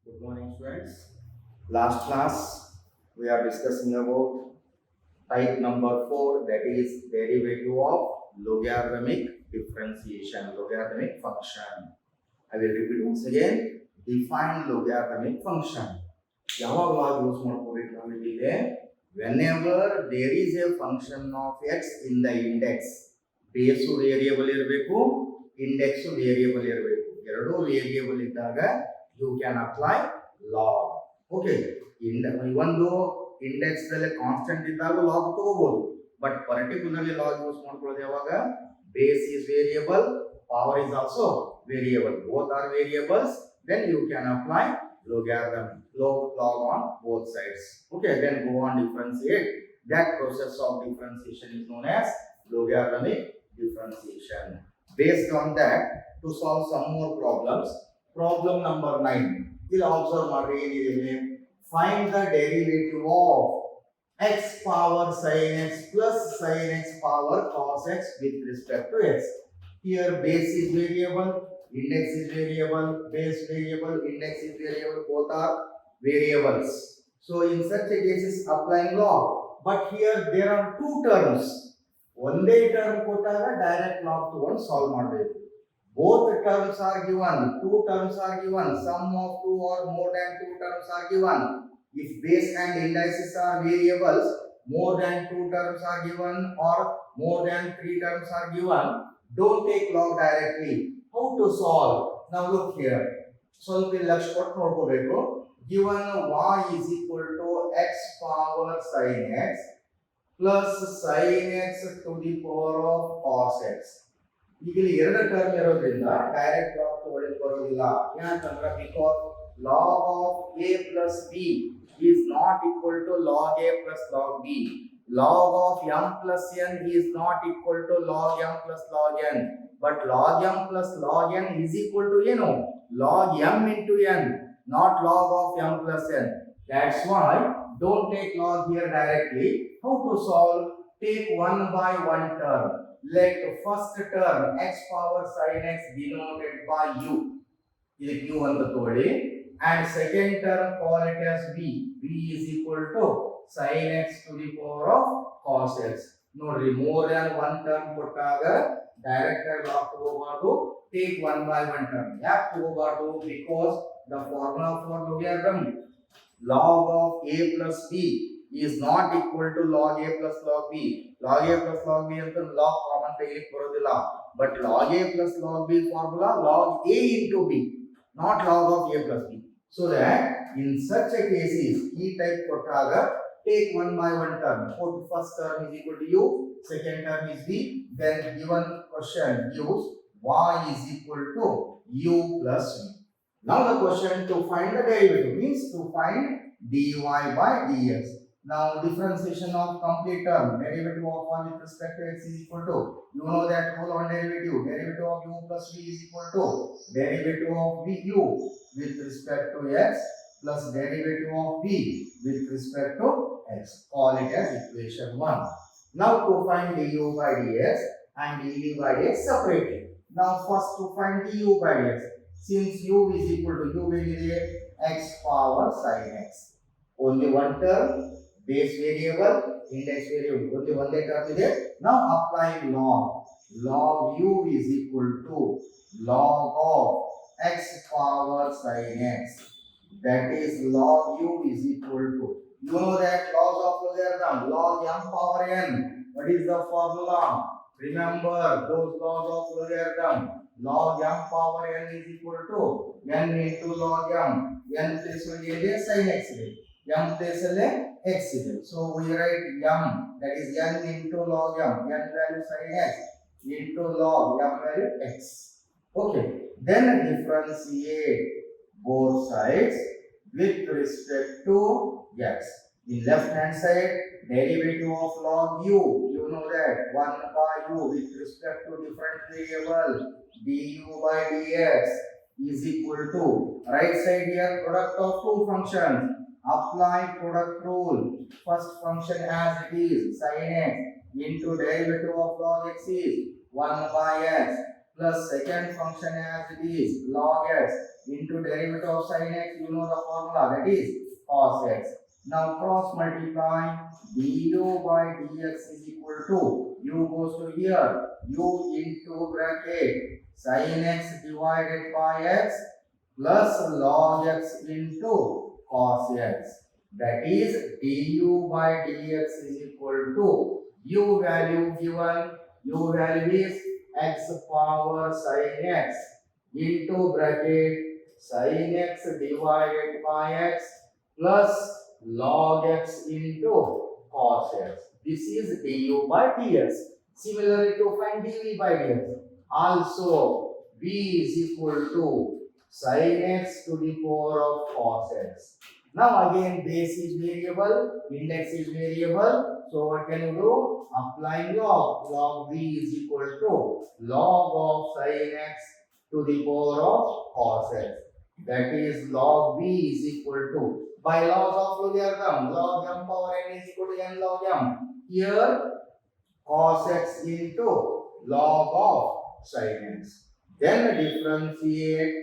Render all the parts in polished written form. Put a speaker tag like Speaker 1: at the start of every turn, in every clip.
Speaker 1: Good morning, students. Last class we are discussing about type number 4, that is derivative of logarithmic differentiation, logarithmic function. I will repeat once again. Define logarithmic function. ಯಾವಾಗ use ಮಾಡ್ಕೋಬೇಕು ನಮಗೆ whenever there is a function of x in the index, base variable ಇರಬೇಕು, index variable ಇರಬೇಕು. ಎರಡೂ variable ಇದ್ದಾಗ you can apply log. Okay, ಒಂದು index ದಲ್ಲಿ constant ಇದ್ದಾಗ ಲಾಗ್ ತಗೋಬಹುದು, ಬಟ್ ಪರ್ಟಿಕ್ಯುಲರ್ಲಿ ಲಾಗ್ ಯೂಸ್ ಮಾಡ್ಕೊಳ್ಳೋದು ಯಾವಾಗ base is variable, power is also variable, both are variables, then you can apply logarithm, log on both sides. Okay, then go on differentiate. That process of differentiation is known as logarithmic differentiation. Based on that, to solve some more problems, problem number 9. We'll observe find the derivative of x power sin x plus sin x power cos x with respect to x. Here base is variable, index is variable, base variable, index is variable, both are variables. So in such a case is applying log. But here there are two terms. ಒಂದೇ term ಕೊಟ್ಟಾಗ direct log ತಗೊಂಡು solve ಮಾಡಬೇಕು. Both terms are given, two terms are given, sum of two or more than two terms are given. If base and indices are variables, more than two terms are given or more than three terms are given, don't take log directly. How to solve? Now look here. ಸ್ವಲ್ಪ ಲಕ್ಷ ಕೊಟ್ಟು ನೋಡ್ಕೋಬೇಕು. Given y is equal to x power sin x plus sin x to the power of cos x. ಈಗ ಇಲ್ಲಿ ಎರಡು term ಇರೋದ್ರಿಂದ direct log ತಗೊಳ್ಳಿಕ್ಕೆ ಬರೋದಿಲ್ಲ. ಯಾಕಂದ್ರೆ because log of a plus b is not equal to log a plus log b. Log of m plus n is not equal to log m plus log n. But log m plus log n is equal to log m into n, not log of m plus n. That's why don't take log here directly. How to solve? Take one by one term. Let first term x power sin x denoted by u. This u ಅಂತ ತಗೊಳ್ಳಿ. And second term call it as b. b is equal to sin x to the power of cos x. ನೋಡ್ರಿ, more than one term ಕೊಟ್ಟಾಗ direct ಆಗಿ log ತಗೋಬಾರ್ದು. Take one by one term. ಯಾಕೆ ತಗೋಬಾರ್ದು? Because the formula for logarithm, log of a plus b is not equal to log a plus log b. Log a plus log b ಅಂತ log common ತೆಗಿಲಿಕ್ಕೆ ಬರೋದಿಲ್ಲ. But log a plus log b formula log a into b, not log of a plus b. So that in such a cases, e type ಕೊಟ್ಟಾಗ take one by one term. First term is equal to u, second term is b. Then given question gives y is equal to u plus v. Now the question to find the derivative means to find dy by dx. Now differentiation of complete term, derivative of y with respect to x is equal to, you know that rule on derivative of u plus v is equal to derivative of u with respect to x plus derivative of v with respect to x. Call it as equation 1. Now to find du by dx and dv by dx separately. Now first to find du by dx, since u is equal to u is x power sin x. Only one term, base variable, index variable, only one term is. Now applying log. Log u is equal to log of x power sin x. That is log u is equal to, you know that laws of logarithm, log m power n. What is the formula? Remember those laws of logarithm. Log m power n is equal to n into log m. n place alli sin x ಇದೆ, m place alli x ಇದೆ. So we write m, that is n into log m, n value sin x into log m value x. Okay, then differentiate both sides with respect to x. In left hand side, derivative of log u, you know that 1 by u with respect to different variable, du by dx is equal to, right side here product of two functions, apply product rule. First function as it is sin x into derivative of log x is 1 by x plus second function as it is log x into derivative of sin x. You know the formula, that is cos x. Now cross multiply, du by dx is equal to, u goes to here, u into bracket sin x divided by x plus log x into cos x. That is du by dx is equal to, u value given, u value is x power sin x into bracket sin x divided by x plus log x into cos x. This is du by dx. Similarly, to find dv by dx, also v is equal to sin x to the power of cos x. Now again base is variable, index is variable. So what can you do? Applying log. Log v is equal to log of sin x to the power of cos x. That is log v is equal to, by laws of logarithm, log m power n is equal to n log m. Here cos x into log of sin x. Then differentiate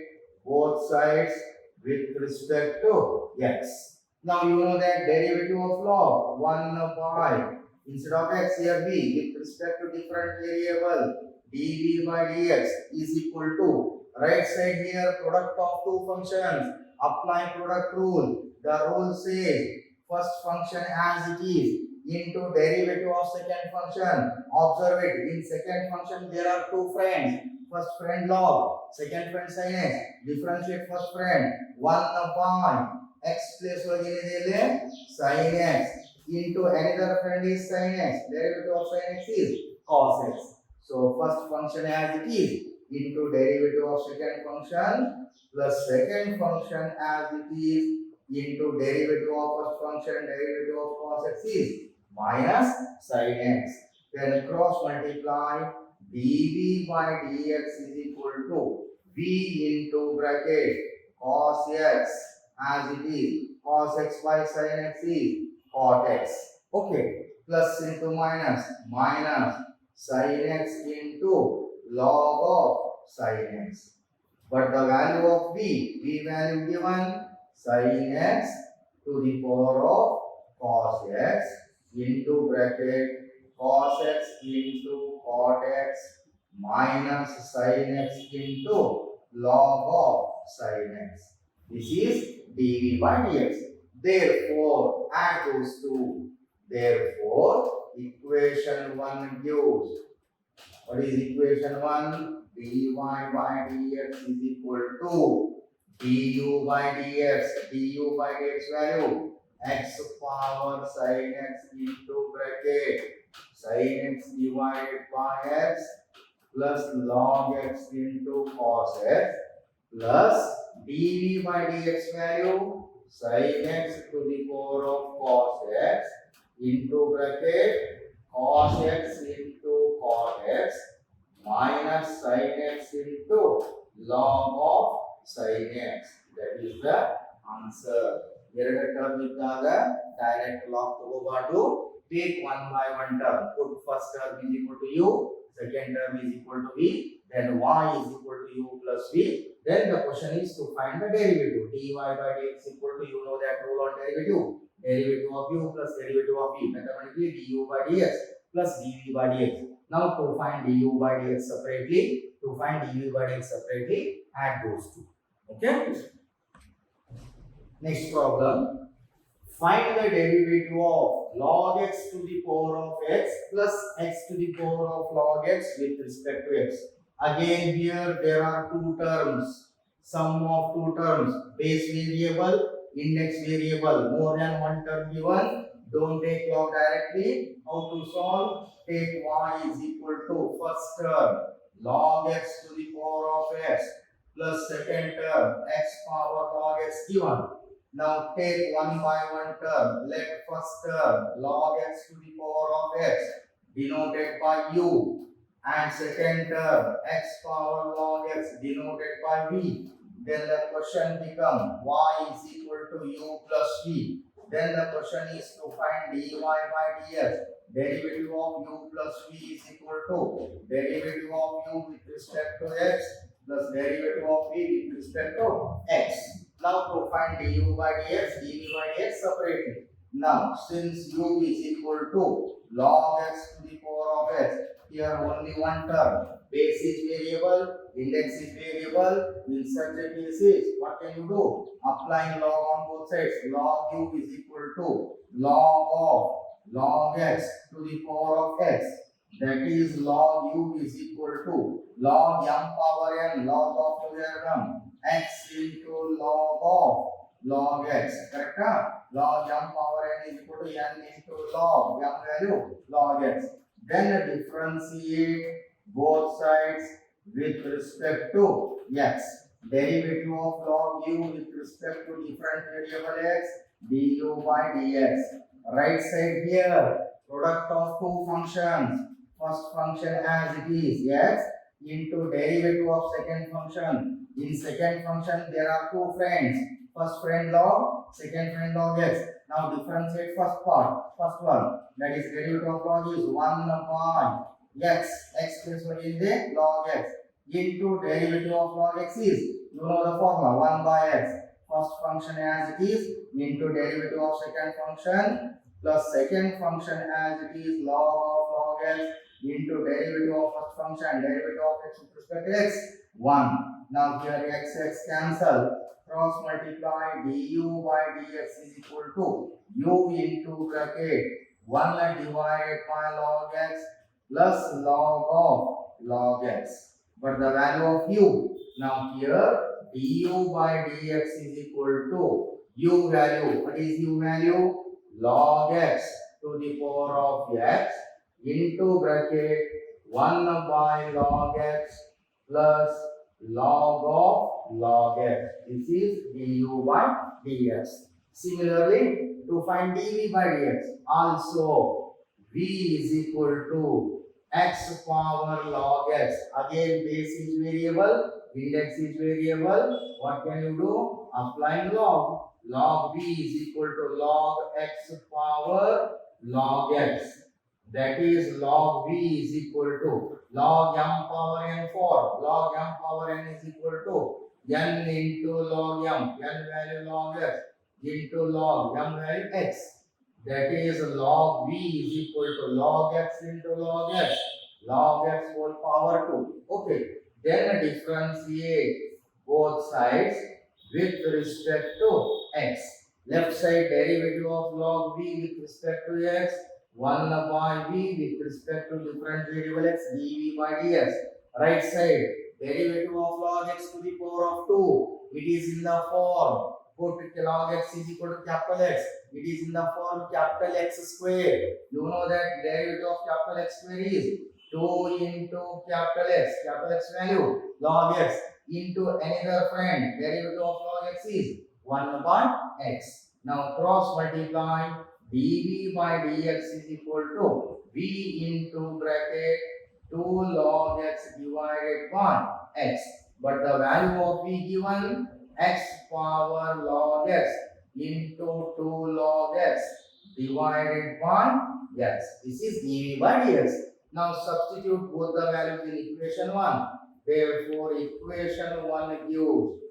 Speaker 1: both sides with respect to x. Now you know that derivative of log 1 by, instead of x here b, with respect to different variable dv by dx is equal to, right side here product of two functions, applying product rule. The rule says first function as it is into derivative of second function. Observe it, in second function there are two friends. First friend log, second friend sin x. Differentiate first friend 1 by x place sin x into another friend is sin x. Derivative of sin x is cos x. So first function as it is into derivative of second function plus second function as it is into derivative of first function, derivative of cos x is minus sin x. Then cross multiply, dv by dx is equal to v into bracket cos x as it is, cos x by sin x is cot x. Okay, plus into minus, minus sin x into log of sin x. But the value of v value given sin x to the power of cos x into bracket cos x into cot x minus sin x into log of sin x. This is dv by dx. Therefore, add those two. Therefore, equation 1 gives, what is equation 1? dy by dx is equal to du by dx. Du by dx value x power sin x into bracket sin x divided by x plus log x into cos x plus dv by dx value sin x to the power of cos x into bracket cos x into cot x minus sin x into log of sin x. That is the answer. ಎರಡು term ಇದ್ದಾಗ direct log ತಗೋಬಾರ್ದು. Take one by one term. Put first term is equal to u, second term is equal to v, then y is equal to u plus v. Then the question is to find the derivative. dy by dx equal to, you know that rule on derivative. Derivative of u plus derivative of v. Mathematically du by dx plus dv by dx. Now to find du by dx separately, add those two. Okay. Next problem. Find the derivative of log x to the power of x plus x to the power of log x with respect to x. Again here there are two terms. Sum of two terms. Base variable, index variable. More than one term given. Don't take log directly. How to solve? Take y is equal to first term log x to the power of x plus second term x power log x given. Now take one by one term. Let first term log x to the power of x denoted by u and second term x power log x denoted by v. Then the question become y is equal to u plus v. Then the question is to find dy by dx. derivative of u plus v is equal to derivative of u with respect to x plus derivative of v with respect to x. Now to find du by dx, dv by dx separately. Now since u is equal to log x to the power of x, here only one term, base is variable, index is variable. In such a case, what can you do? Applying log on both sides. Log u is equal to log of log x to the power of x. That is log u is equal to log m power n, log of logarithm x into log of log x. Correct? Log m power n is equal to n into log m value log x. Then differentiate both sides with respect to x. Derivative of log u with respect to different variable x, du by dx. Right side here, product of two functions. First function as it is x into derivative of second function. In second function there are two friends. First friend log, second friend log x. Now differentiate first part, first one. That is derivative of log is 1 by x. X plus 1 is the log x into derivative of log x is, you know the formula, 1 by x. First function as it is into derivative of second function plus second function as it is log of log x into derivative of first function, derivative of x with respect to x, 1. Now here x cancel, cross multiply, du by dx is equal to u into bracket 1 divided by log x plus log of log x. But the value of u, now here du by dx is equal to u value. What is u value? Log x to the power of x into bracket 1 by log x plus log of log x. This is du by dx. Similarly, to find dv by dx, also v is equal to x power log x. Again base is variable, index is variable. What can you do? Applying log. Log v is equal to log x power log x. That is log v is equal to log m power n for log m power n is equal to n into log m, n value log x into log m value x. That is log v is equal to log x into log x whole power 2. Okay, then differentiate both sides with respect to x. Left side derivative of log v with respect to x, 1 by v with respect to different variable x, dv by dx. Right side derivative of log x to the power of 2. It is in the form, put log x is equal to capital X. It is in the form capital X square. You know that derivative of capital X square is 2 into capital X value log x into another friend, derivative of log x is 1 by x. Now cross multiply, dv by dx is equal to v into bracket 2 log x divided by x. But the value of v given x power log x into 2 log x divided by x. This is dv by dx. Now substitute both the values in equation 1. Therefore equation 1 gives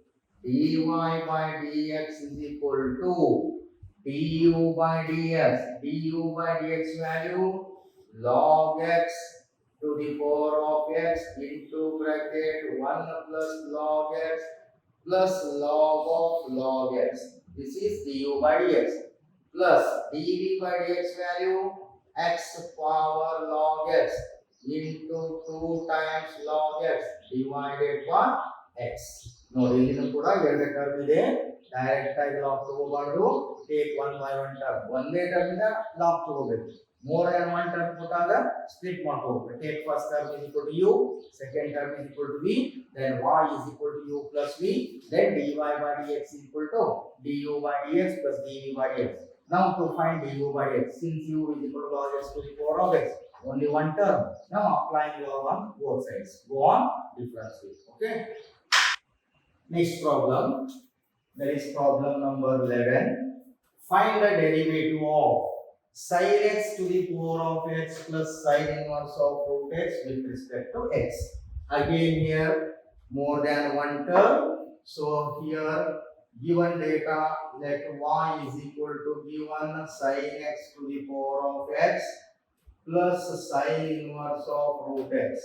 Speaker 1: dy by dx is equal to du by dx. Du by dx value log x to the power of x into bracket 1 plus log x plus log of log x. This is du by dx plus dv by dx value x power log x into 2 times log x divided by x. ನೋಡಿ ಇಲ್ಲಿನೂ ಕೂಡ ಎರಡು term ಇದೆ, direct ಆಗಿ log ತಗೋಬಾರ್ದು, take 1 by 1 term. ಒಂದೇ term ಇಂದ log ತಗೋಬೇಕು. more than one term ಕೊಟ್ಟಾಗ split ಮಾಡ್ಕೋಬೇಕು. take first term is equal to u, second term is equal to v, then y is equal to u plus v, then dy by dx is equal to du by dx plus dv by dx. Now to find du by dx, since u is equal to log x to the power of x, only one term. Now applying log on both sides. Go on differentiate. Okay. Next problem, that is problem number 11. Find the derivative of sin x to the power of x plus sin inverse of root x with respect to x. Again here more than one term. So here given data, let y is equal to given sin x to the power of x plus sin inverse of root x.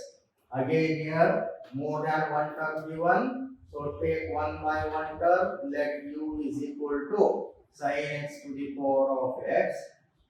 Speaker 1: Again here more than one term given. So take one by one term. Let u is equal to sin x to the power of x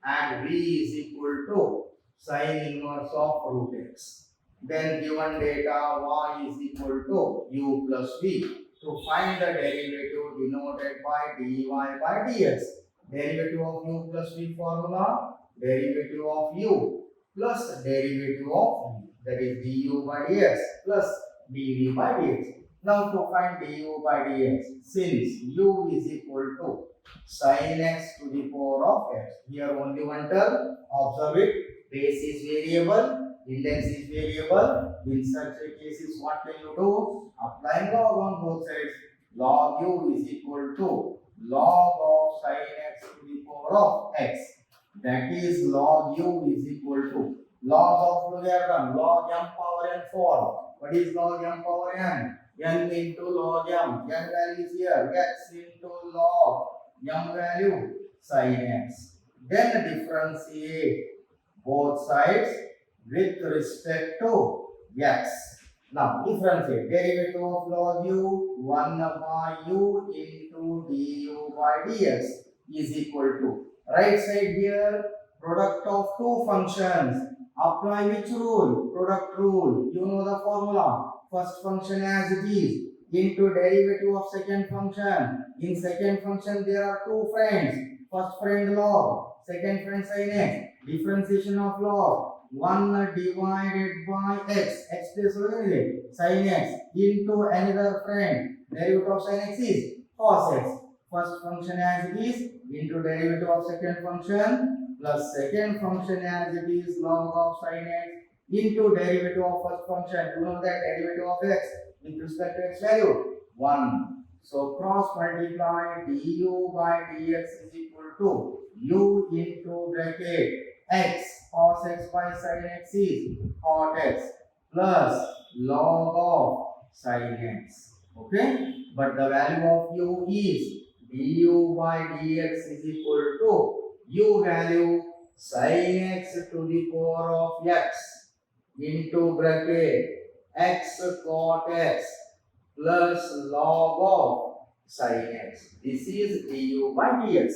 Speaker 1: and v is equal to sin inverse of root x. Then given data y is equal to u plus v. To find the derivative denoted by dy by dx. Derivative of u plus v formula, derivative of u plus derivative of v, that is du by dx plus dv by dx. Now to find du by dx, since u is equal to sin x to the power of x. Here only one term, observe it, base is variable, index is variable. In such a cases, what can you do? Applying log on both sides. Log u is equal to log of sin x to the power of x. That is log u is equal to log of logarithm, log m power n form. What is log m power n? N into log m. N value is here. X into log m value sin x. Then differentiate both sides with respect to x. Now differentiate. Derivative of log u 1 by u into du by dx is equal to right side here product of two functions. Apply which rule? Product rule. You know the formula. First function as it is into derivative of second function. In second function there are two friends. First friend log, second friend sin x. Differentiation of log 1 divided by x. X plus sin x into another friend. Derivative of sin x is cos x. First function as it is into derivative of second function plus second function as it is log of sin x into derivative of first function. You know that derivative of x with respect to x value 1. So cross multiply du by dx is equal to u into bracket x cos x by sin x is cot x plus log of sin x. Okay, but the value of u is du by dx is equal to u value sin x to the power of x into bracket x cot x plus log of sin x. This is du by dx.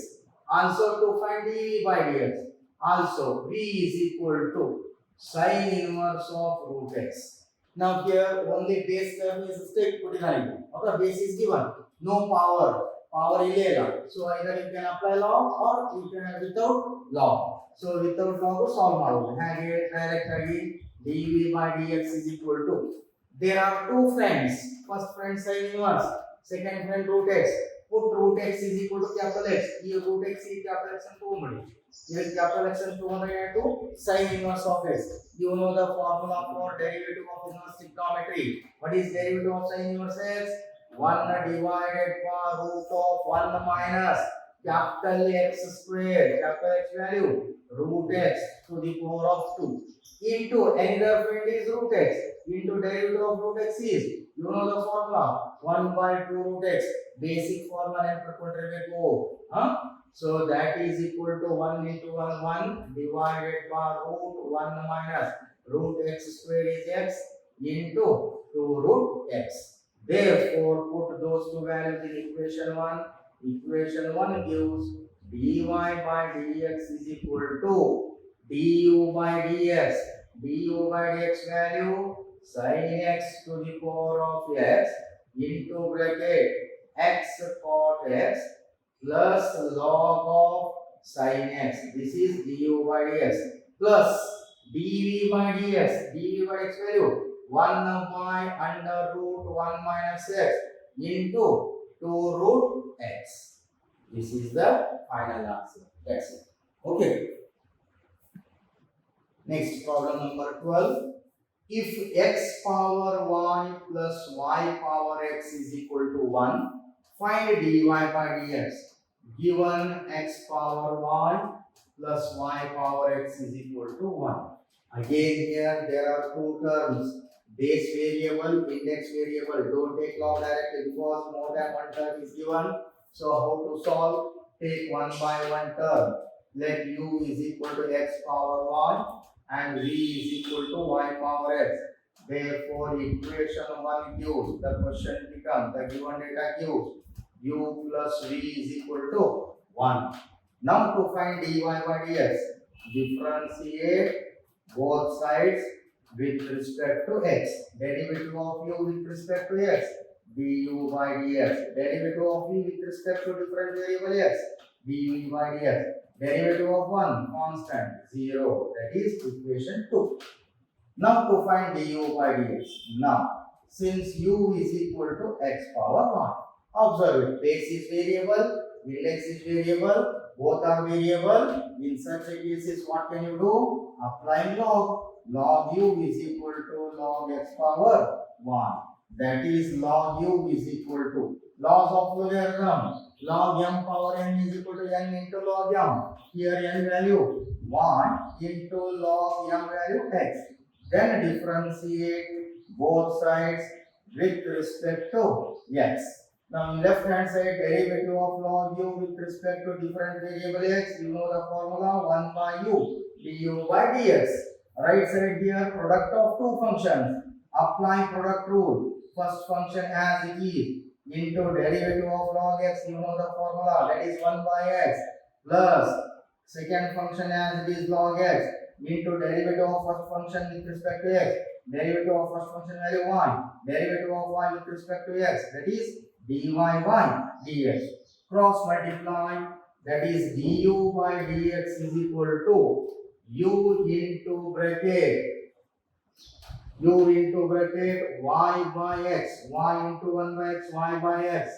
Speaker 1: Also to find dv by dx, also v is equal to sin inverse of root x. Now here only base term is stick put in. Okay, base is given, no power. Power illega. So either you can apply log or you can without log. So without log solve ಮಾಡಬಹುದು. ಹಾಗೆ direct ಆಗಿ dv by dx is equal to, there are two friends. First friend sin inverse, second friend root x. Put root x is equal to capital X. Here root x is capital X and 2 made. Here capital X and 200 to sin inverse of x. You know the formula for derivative of inverse trigonometry. What is derivative of sin inverse x? 1 divided by root of 1 minus capital X square, capital X value, root x to the power of 2 into another friend is root x into derivative of root x is, you know the formula, 1 by 2 root x, basic formula and perpetuate. So that is equal to 1 into 1 divided by root 1 minus root x square is x into 2 root x. Therefore put those two values in equation 1. Equation 1 gives dy by dx is equal to du by dx. Du by dx value sin x to the power of x into bracket x cot x plus log of sin x. This is du by dx plus dv by dx. dv by dx value 1 by under root 1 minus x into 2 root x. This is the final answer. That's it. Okay. Next problem number 12. If x power y plus y power x is equal to 1, find dy by dx. Given x power y plus y power x is equal to 1. Again here there are two terms, base variable, index variable. Don't take log directly because more than one term is given. So how to solve? Take one by one term. Let u is equal to x power y and v is equal to y power x. Therefore, equation 1 gives, the question becomes, the given data gives u plus v is equal to 1. Now to find dy by dx, differentiate both sides with respect to x. Derivative of u with respect to x, du by dx. Derivative of v with respect to different variable x, dv by dx. Derivative of 1 constant 0, that is equation 2. Now to find du by dx. Now, since u is equal to x power 1, observe it. Base is variable, index is variable, both are variable. In such a cases, what can you do? Applying log. Log u is equal to log x power 1. That is log u is equal to laws of logarithm. Log m power n is equal to n into log m. Here n value 1 into log m value x. Then differentiate both sides with respect to x. Now in left hand side, derivative of log u with respect to different variable x, you know the formula 1 by u du by dx. Right side here, product of two functions. Apply product rule. First function as it is into derivative of log x, you know the formula, that is 1 by x, plus second function as it is log x into derivative of first function with respect to x, derivative of first function value y, derivative of y with respect to x, that is dy by dx. Cross multiply, that is du by dx is equal to u into bracket y by x, y into 1 by x, y by x,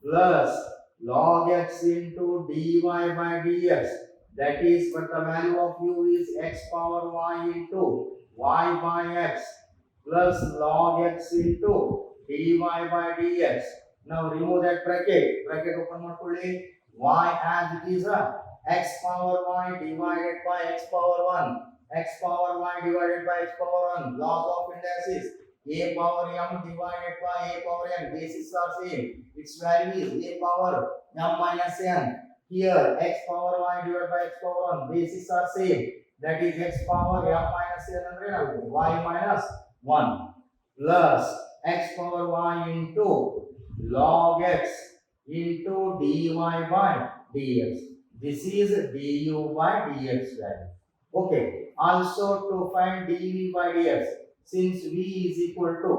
Speaker 1: plus log x into dy by dx. That is, but the value of u is x power y into y by x, plus log x into dy by dx. Now remove that bracket. Bracket open ಮಾಡ್ಕೊಳ್ಳಿ. Y as it is x power y divided by x power 1. X power y divided by x power 1. Laws of indices. A power m divided by a power n. Bases are same. Its value is a power m minus n. Here x power y divided by x power 1. Bases are same. That is x power m minus n andre y minus 1 plus x power y into log x into dy by dx. This is du by dx value. Okay. Also to find dv by dx, since v is equal to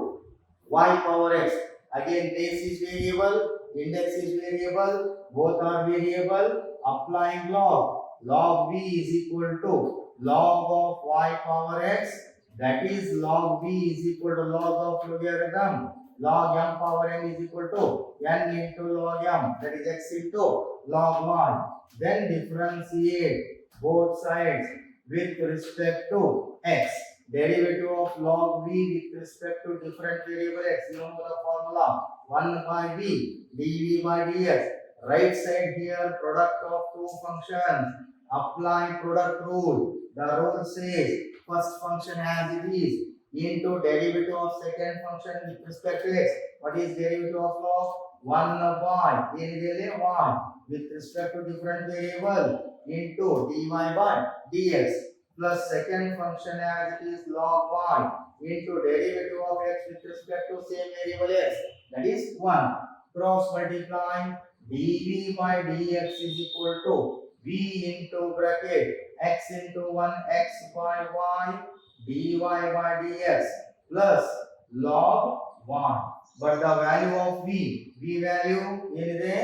Speaker 1: y power x, again base is variable, index is variable, both are variable. Applying log. Log v is equal to log of y power x, that is log v is equal to log of logarithm. Log m power n is equal to n into log m, that is x into log 1. Then differentiate both sides with respect to x. Derivative of log v with respect to different variable x, you know the formula 1 by v dv by dx. Right side here, product of two functions. Apply product rule. The rule says first function as it is into derivative of second function with respect to x. What is derivative of log? 1 by y with respect to different variable into dy by dx, plus second function as it is log y into derivative of x with respect to same variable x, that is 1. Cross multiply, dv by dx is equal to v into bracket x into 1 x by y dy by dx plus log 1. But the value of v value ಏನಿದೆ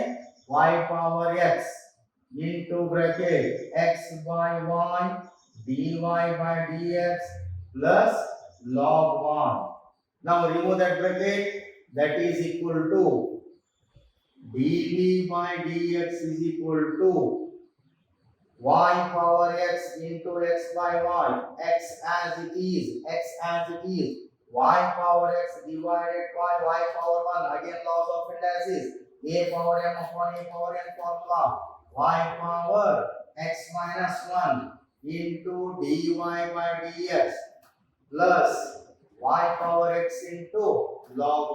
Speaker 1: y power x into bracket x by y dy by dx plus log 1. Now remove that bracket, that is equal to dv by dx is equal to y power x into x by y, x as it is, y power x divided by y power 1. Again laws of indices, a power m upon a power n formula, y power x minus 1 into dy by dx plus y power x into log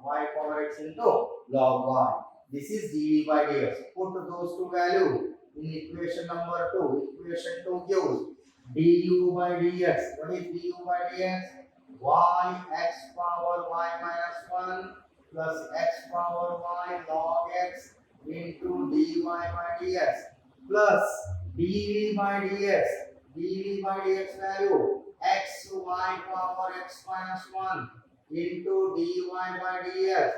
Speaker 1: y power x into log y. This is dy by dx. Put those two values in equation number 2. Equation 2 gives du by dx. What is du by dx? Y x power y minus 1 plus x power y log x into dy by dx plus dv by dx. dv by dx value x y power x minus 1 into dy by dx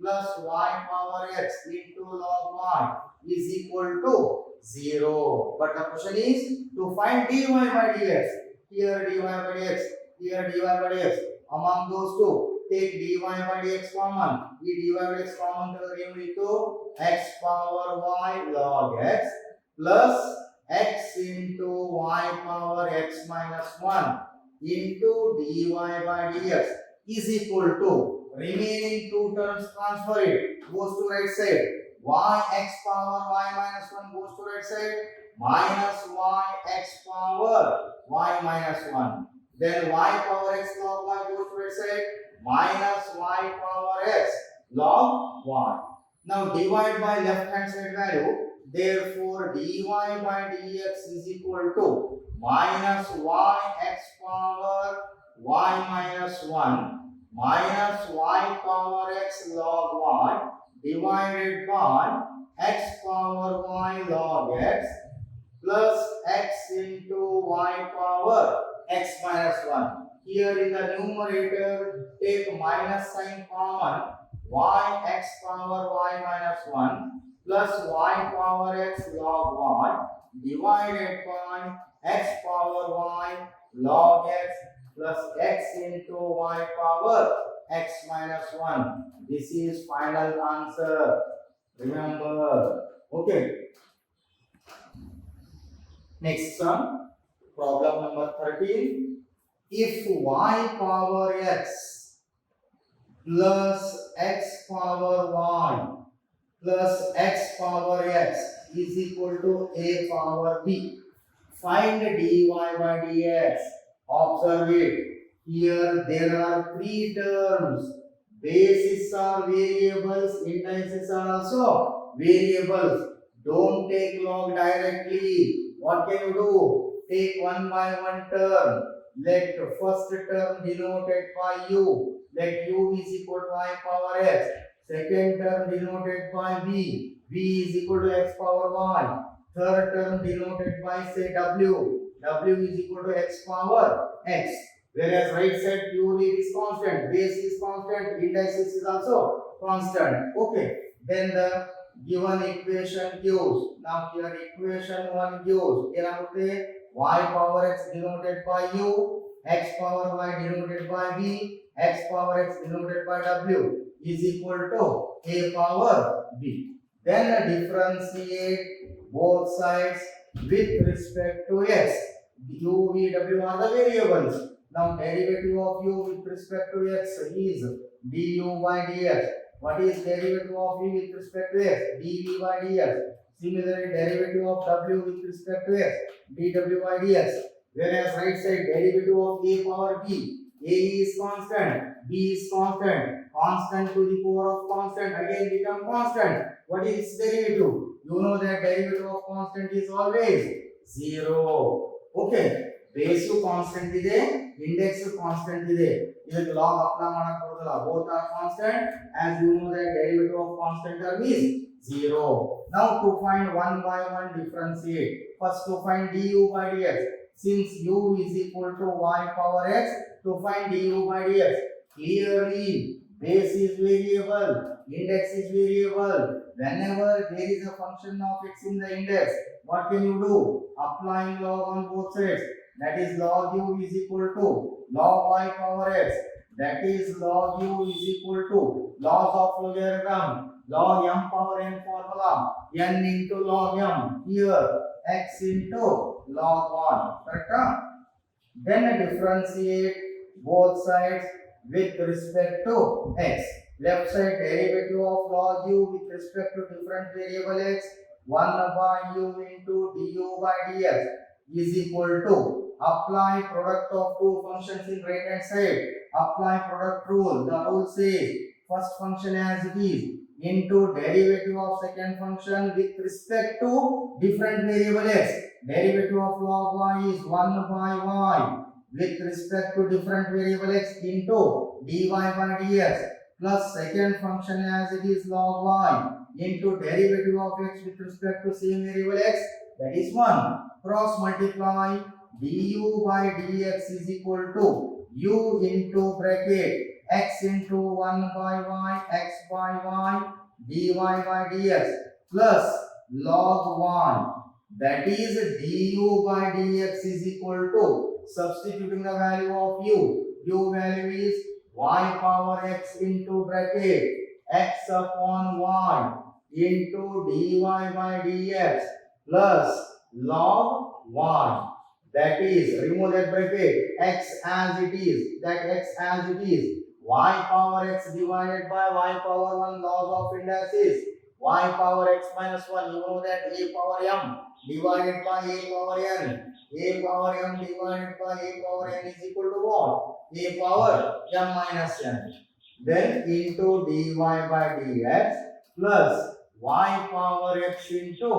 Speaker 1: plus y power x into log y is equal to 0. But the question is to find dy by dx. Here dy by dx, here dy by dx. Among those two, take dy by dx common. We dy by dx common to remove to x power y log x plus x into y power x minus 1 into dy by dx is equal to remaining two terms, transfer it, goes to right side. Y x power y minus 1 goes to right side, minus y x power y minus 1. Then y power x log y goes to right side, minus y power x log y. Now divide by left hand side value. Therefore dy by dx is equal to minus y x power y minus 1 minus y power x log y divided by x power y log x plus x into y power x minus 1. Here in the numerator, take minus sign common. Y x power y minus 1 plus y power x log y divided by x power y log x plus x into y power x minus 1. This is final answer. Remember. Okay. Next sum. Problem number 13. If y power x plus x power y plus x power x is equal to a power b, find dy by dx. Observe it. Here there are three terms. Bases are variables, indices are also variables. Don't take log directly. What can you do? Take one by one term. Let first term denoted by u. Let u is equal to y power x. Second term denoted by v. v is equal to x power y. Third term denoted by say w. w is equal to x power x. Whereas right side purely is constant, base is constant, indices is also constant. Okay. Then the given equation gives. Now here equation 1 gives. Y power x denoted by u, x power y denoted by v, x power x denoted by w is equal to a power b. Then differentiate both sides with respect to x. u, v, w are the variables. Now derivative of u with respect to x is du by dx. What is derivative of v with respect to x? dv by dx. Similarly, derivative of w with respect to x, dw by dx. Whereas right side derivative of a power b, a is constant, b is constant, constant to the power of constant again become constant. What is its derivative? You know that derivative of constant is always 0. Okay. Base constant ಇದೆ, index constant ಇದೆ. ಇದಕ್ಕೆ log apply ಮಾಡಕ ಬರೋದಿಲ್ಲ. Both are constant. As you know that derivative of constant term is 0. Now to find one by one differentiate. First to find du by dx. Since u is equal to y power x, to find du by dx. Clearly base is variable, index is variable. Whenever there is a function of x in the index, what can you do? Applying log on both sides. That is log u is equal to log y power x. That is log u is equal to laws of logarithm, log m power n formula, n into log m. Here x into log 1. Correct? Then differentiate both sides with respect to x. Left side derivative of log u with respect to different variable x. 1 by u into du by dx is equal to apply product of two functions in right hand side. Apply product rule. The rule says first function as it is into derivative of second function with respect to different variable x. Derivative of log y is 1 by y with respect to different variable x into dy by dx plus second function as it is log y into derivative of x with respect to same variable x, that is 1. Cross multiply du by dx is equal to u into bracket x into 1 by y x by y dy by dx plus log y, that is du by dx is equal to, substituting the value of u value is y power x into bracket x upon y into dy by dx plus log y, that is, remove that bracket, x as it is, that x as it is, y power x divided by y power 1 log of indices, y power x minus 1, you know that a power m divided by a power n, a power m divided by a power n is equal to what? A power m minus n. Then into dy by dx plus y power x into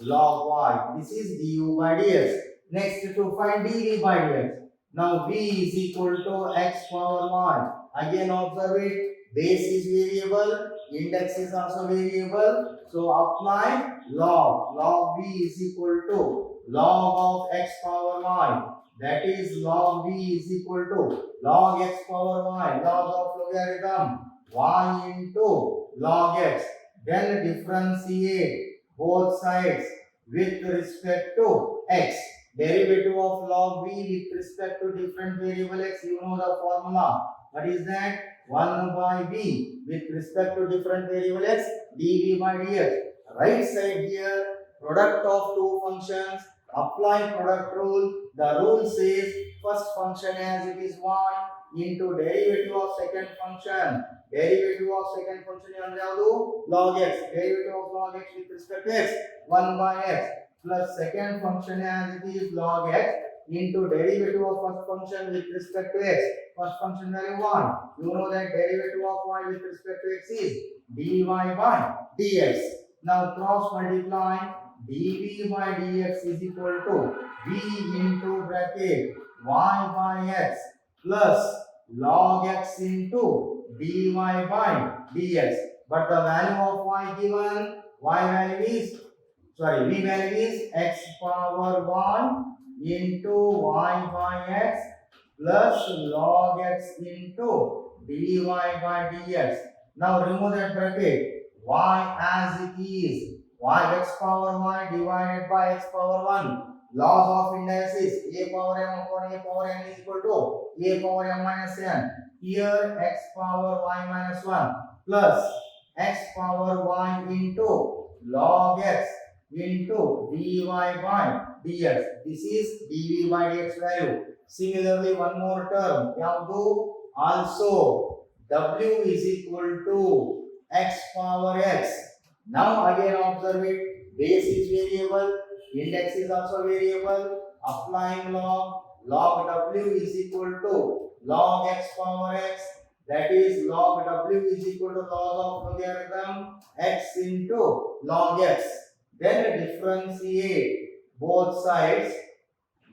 Speaker 1: log y. This is du by dx. Next, to find dv by dx. Now v is equal to x power y. Again observe it. Base is variable, index is also variable. So apply log. Log v is equal to log of x power y. That is log v is equal to log x power y. Log of logarithm y into log x. Then differentiate both sides with respect to x. Derivative of log v with respect to different variable x, you know the formula. What is that? 1 by v with respect to different variable x, dv by dx. Right side here, product of two functions, apply product rule. The rule says first function as it is y into derivative of second function. Derivative of second function is log x. Derivative of log x with respect to x, 1 by x plus second function as it is log x into derivative of first function with respect to x. First function value 1. You know that derivative of y with respect to x is dy by dx. Now cross multiply dv by dx is equal to v into bracket y by x plus log x into dy by dx. But the value of y given, y value is, sorry, v value is x power 1 into y by x plus log x into dy by dx. Now remove that bracket, y as it is, y x power y divided by x power 1. Log of indices, a power m upon a power n is equal to a power m minus n. Here x power y minus 1 plus x power y into log x into dy by dx. This is dv by dx value. Similarly, one more term, yadu also w is equal to x power x. Now again observe it, base is variable, index is also variable. Applying log, log w is equal to log x power x. That is log w is equal to log of logarithm x into log x. Then differentiate both sides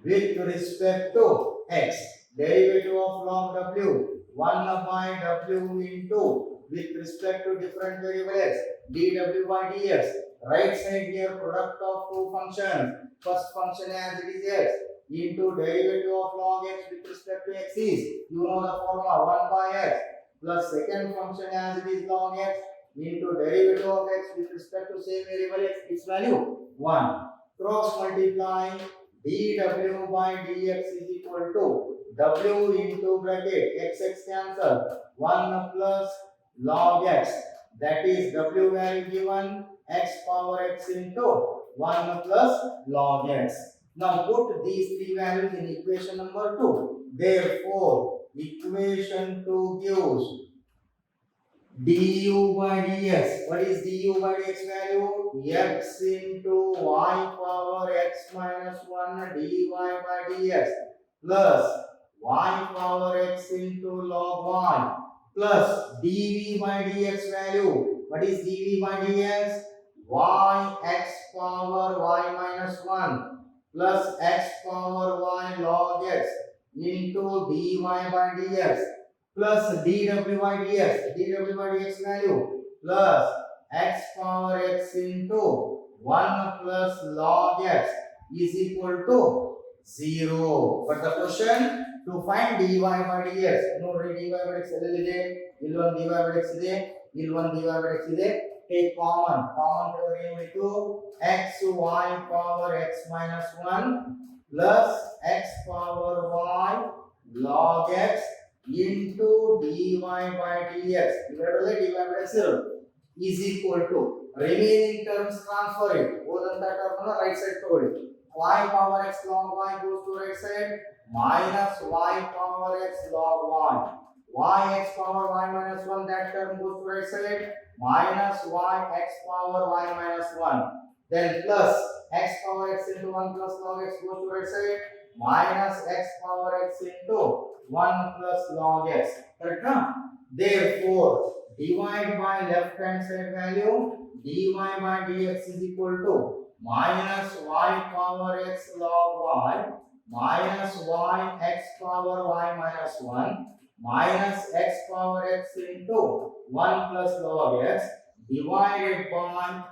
Speaker 1: with respect to x. Derivative of log w, 1 by w into with respect to different variable x, dw by dx. Right side here, product of two functions. First function as it is x into derivative of log x with respect to x is, you know the formula, 1 by x plus second function as it is log x into derivative of x with respect to same variable x, its value 1. Cross multiply dw by dx is equal to w into bracket x cancel 1 plus log x, that is w value given x power x into 1 plus log x. Now put these three values in equation number 2. Therefore, equation 2 gives du by dx. What is du by dx value? X into y power x minus 1 dy by dx plus y power x into log y plus dv by dx value. What is dv by dx? Y x power y minus 1 plus x power y log x into dy by dx plus dw by dx value plus x power x into 1 plus log x is equal to 0. But the question to find dy by dx, ನೋಡಿ dy by dx ಎಲ್ಲಿದೆ? ಇಲ್ಲೊಂದು dy by dx ಇದೆ, ಇಲ್ಲೊಂದು dy by dx ಇದೆ. Take common ತೆಗೆದರೆ ಏನು ಉಳಿತು? x y power x minus 1 plus x power y log x into dy by dx ಇವೆರಡರಲ್ಲಿ dy by dx is equal to remaining terms transfer it. ಹೋದಂತ term ಅನ್ನು right side ತಗೊಳ್ಳಿ. y power x log y goes to right side minus y power x log y. Y x power y minus 1, that term goes to right side minus y x power y minus 1. Then plus x power x into 1 plus log x goes to right side minus x power x into 1 plus log x. Correct? Huh? Therefore, divide by left hand side value, dy by dx is equal to minus y power x log y minus y x power y minus 1 minus x power x into 1 plus log x divided by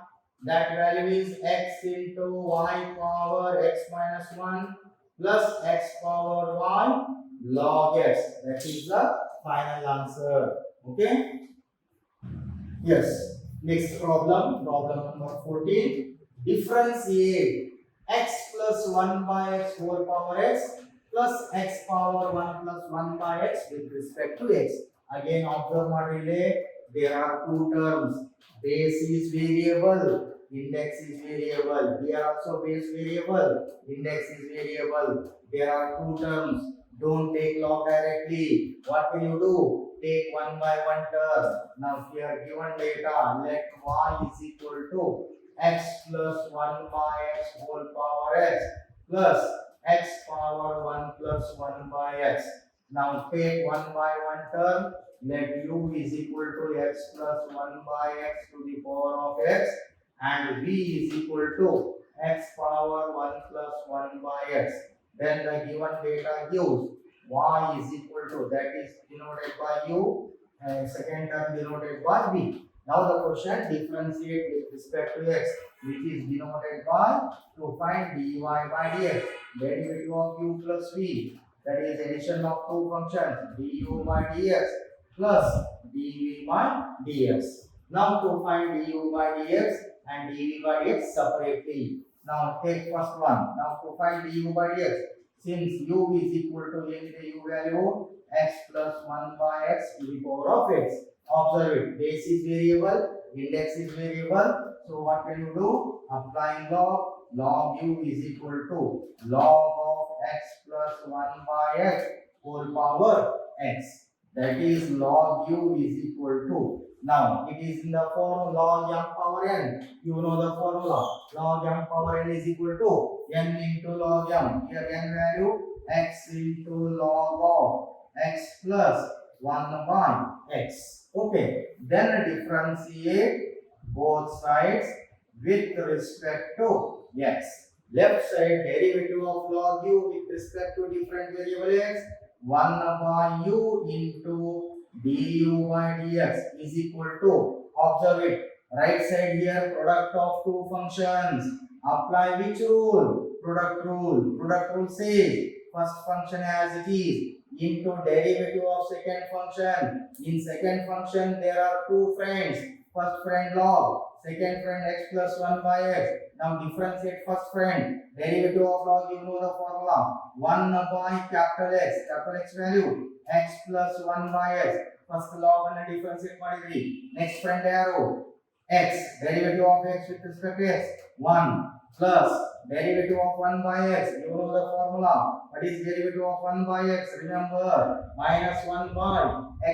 Speaker 1: that value is x into y power x minus 1 plus x power y log x. That is the final answer. Okay? Yes. Next problem number 14. Differentiate x plus 1 by x whole power x plus x power 1 plus 1 by x with respect to x. Again, observe ಮಾಡಿದ್ರೆ there are two terms. Base is variable, index is variable. Here also base variable, index is variable. There are two terms. Don't take log directly. What will you do? Take one by one term. Now here given data, let y is equal to x plus 1 by x whole power x plus x power 1 plus 1 by x. Now take one by one term. Let u is equal to x plus 1 by x to the power of x and v is equal to x power 1 plus 1 by x. Then the given data gives y is equal to, that is denoted by u, and second term denoted by v. Now the question differentiate with respect to x, which is denoted by, to find dy by dx, derivative of u plus v, that is addition of two functions du by dx plus dv by dx. Now to find du by dx and dv by dx separately. Now take first one. Now to find du by dx, since u is equal to u value x plus 1 by x to the power of x. Observe it. Base is variable, index is variable. So what can you do? Applying log u is equal to log of x plus 1 by x whole power x. That is log u is equal to, now it is in the form log m power n. You know the formula. Log m power n is equal to n into log m. Here n value x into log of x plus 1 by x. Okay. Then differentiate both sides with respect to x. Left side derivative of log u with respect to different variable x, 1 by u into du by dx is equal to, observe it, right side here product of two functions. Apply which rule? Product rule. Product rule says first function as it is into derivative of second function. In second function there are two friends. First friend log, second friend x plus 1 by x. Now differentiate first friend. Derivative of log, you know the formula. 1 by capital X value x plus 1 by x. First log and differentiate ಮಾಡಿದ್ರಿ. Next friend ಯಾರು? X. Derivative of x with respect to x 1 plus derivative of 1 by x. You know the formula. What is derivative of 1 by x? Remember, minus 1 by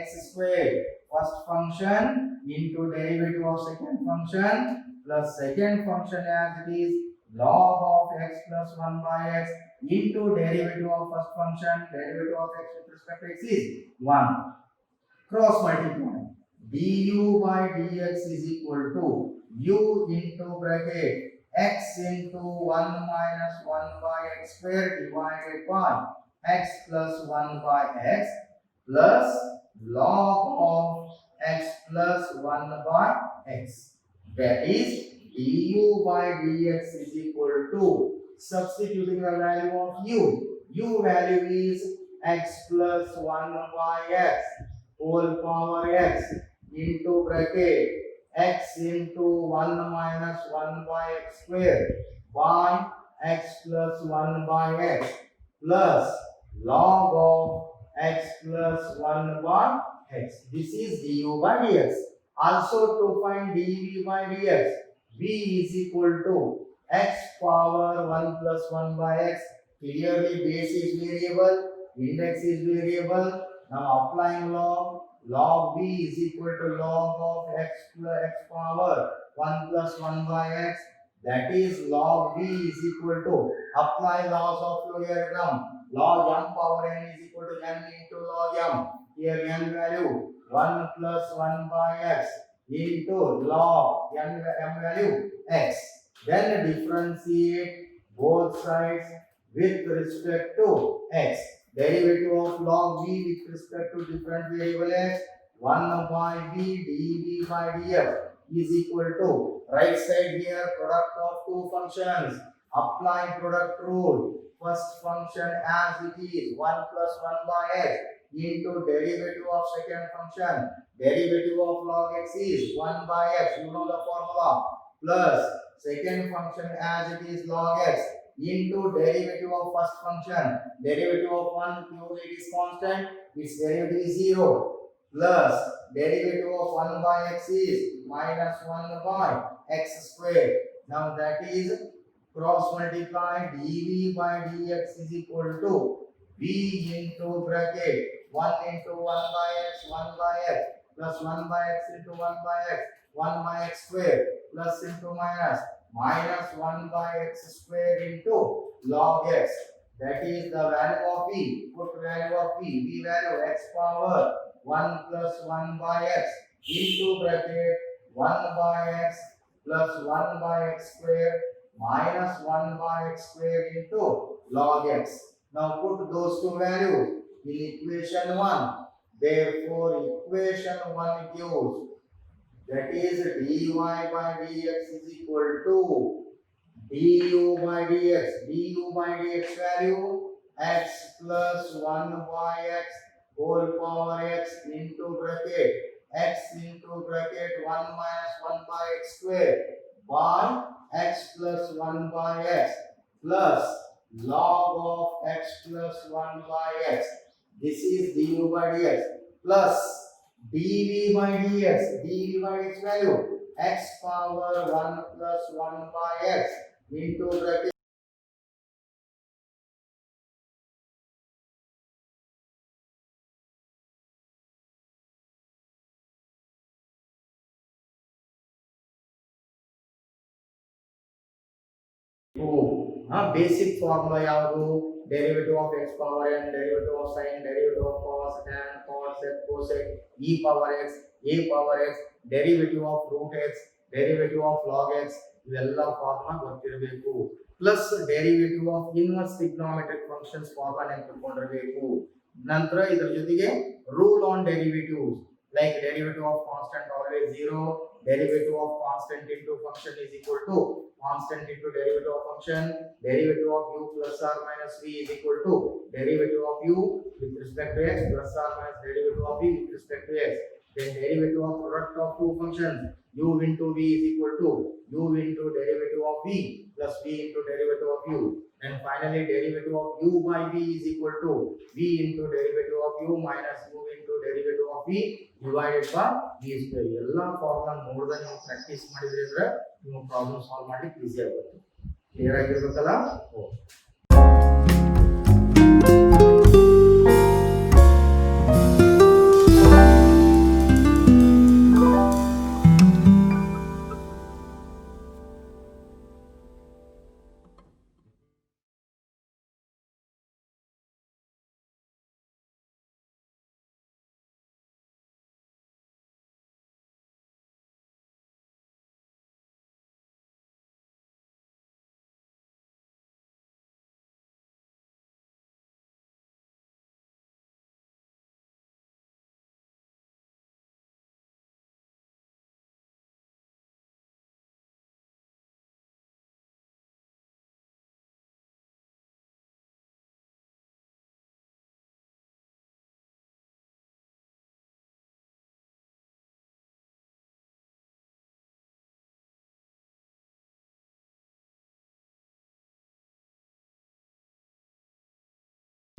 Speaker 1: x square. first function into derivative of second function plus second function as it is log of x plus 1 by x into derivative of first function, derivative of x with respect to x is 1. Cross multiply. Du by dx is equal to u into bracket x into 1 minus 1 by x square divided by x plus 1 by x plus log of x plus 1 by x. That is du by dx is equal to, substituting the value of u value is x plus 1 by x whole power x into bracket x into 1 minus 1 by x square by x plus 1 by x plus log of x plus 1 by x. This is du by dx. Also to find dv by dx, v is equal to x power 1 plus 1 by x. Clearly base is variable, index is variable. Now applying log v is equal to log of x plus x power 1 plus 1 by x. That is log v is equal to, apply laws of logarithm. Log m power n is equal to n into log m. Here n value 1 plus 1 by x into log m value x. Then differentiate both sides with respect to x. Derivative of log v with respect to different variable x, 1 by v dv by df is equal to, right side here product of two functions, apply product rule. First function as it is 1 plus 1 by x into derivative of second function, derivative of log x is 1 by x, you know the formula, plus second function as it is log x into derivative of first function, derivative of 1 pure it is constant, its derivative is 0, plus derivative of 1 by x is minus 1 by x square. Now that is cross multiply, dv by dx is equal to v into bracket 1 into 1 by x, 1 by x plus 1 by x into 1 by x, 1 by x square plus into minus 1 by x square into log x. That is the value of v. Put value of v value x power 1 plus 1 by x into bracket 1 by x plus 1 by x square minus 1 by x square into log x. Now put those two values in equation 1. Therefore equation 1 gives, that is dy by dx is equal to du by dx value x plus 1 by x whole power x into bracket x into bracket 1 minus 1 by x square by x plus 1 by x plus log of x plus 1 by x. This is du by dx plus dv by dx value x power 1 plus 1 by x into bracket basic formula ಯಾವುದು? Derivative of x power n, derivative of sin, derivative of cos, tan, cos, sec, cosec, e power x, a power x, derivative of root x, derivative of log x, ಇವೆಲ್ಲ formula ಗೊತ್ತಿರಬೇಕು. Plus derivative of inverse trigonometric functions formula ನೆನಪಿಟ್ಕೊಂಡಿರಬೇಕು. ನಂತರ ಇದರ ಜೊತೆಗೆ rule on derivatives like derivative of constant always 0, derivative of constant into function is equal to constant into derivative of function, derivative of u plus or minus v is equal to derivative of u with respect to x plus or minus derivative of v with respect to x. Then derivative of product of two functions, u into v is equal to u into derivative of v plus v into derivative of u. And finally derivative of u by v is equal to v into derivative of u minus u into derivative of v divided by v square. ಎಲ್ಲ formula ನೋಡಿದ್ರೆ ನೀವು practice ಮಾಡಿದ್ರೆ ನೀವು problem solve ಮಾಡ್ಲಿಕ್ಕೆ easy ಆಗುತ್ತೆ. Clear ಆಗಿರ್ಬೇಕಲ್ಲ?